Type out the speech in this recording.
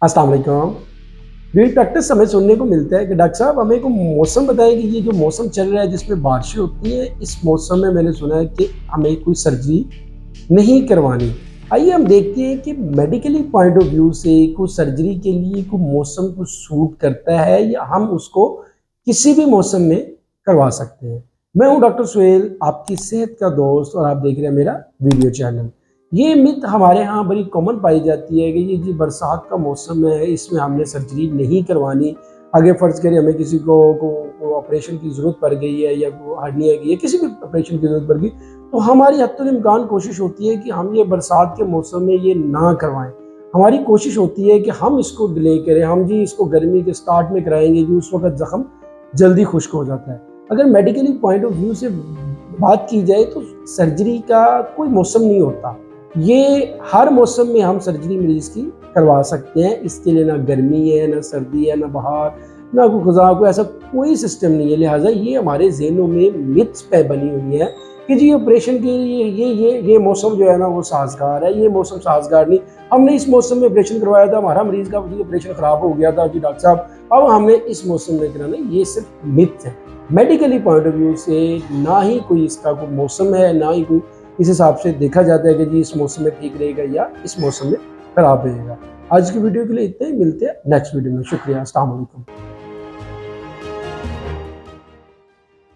अस्सलाम वालेकुम। Daily practice हमें सुनने को मिलता है कि डॉक्टर साहब हमें को मौसम बताएं कि ये जो मौसम चल रहा है जिसमें बारिशें होती हैं, इस मौसम में मैंने सुना है कि हमें कोई सर्जरी नहीं करवानी। आइए हम देखते हैं कि मेडिकली पॉइंट ऑफ व्यू से कोई सर्जरी के लिए कोई मौसम को सूट करता है या हम उसको किसी भी मौसम में करवा सकते हैं। मैं हूं डॉक्टर सुहेल, आपकी सेहत का दोस्त, और आप देख रहे हैं मेरा वीडियो चैनल। ये मिथ हमारे यहाँ बड़ी कॉमन पाई जाती है कि ये जी बरसात का मौसम है, इसमें हमने सर्जरी नहीं करवानी। आगे फ़र्ज़ करें हमें किसी को ऑपरेशन की ज़रूरत पड़ गई है या वो हर्निया की या किसी भी ऑपरेशन की ज़रूरत पड़ गई, तो हमारी हत्तुल-इम्कान कोशिश होती है कि हम ये बरसात के मौसम में ये ना करवाएँ। हमारी कोशिश होती है कि हम इसको डिले करें, हम जी इसको गर्मी के स्टार्ट में कराएँगे जी उस वक़्त ज़ख्म जल्दी खुश्क हो जाता है। अगर मेडिकली पॉइंट ऑफ व्यू से बात की जाए तो सर्जरी का कोई मौसम नहीं होता। ये हर मौसम में हम सर्जरी मरीज़ की करवा सकते हैं। इसके लिए ना गर्मी है, ना सर्दी है, ना बहार, ना कोई ख़ुज़ा, कोई ऐसा कोई सिस्टम नहीं है। लिहाज़ा ये हमारे ज़हनों में मिथ्स पे बनी हुई है कि जी ऑपरेशन के लिए ये मौसम जो है ना वो साज़गार है, ये मौसम साज़गार नहीं। हमने इस मौसम में ऑपरेशन करवाया था, हमारा मरीज़ का जी ऑपरेशन ख़राब हो गया था जी डॉक्टर साहब, अब हमने इस मौसम में कराना। ये सिर्फ मिथ है। मेडिकली पॉइंट ऑफ व्यू से ना ही कोई इसका कोई मौसम है, ना ही कोई इस हिसाब से देखा जाता है कि जी इस मौसम में ठीक रहेगा या इस मौसम में ख़राब रहेगा। आज की वीडियो के लिए इतना ही, मिलते हैं नेक्स्ट वीडियो में। शुक्रिया, अस्सलाम वालेकुम।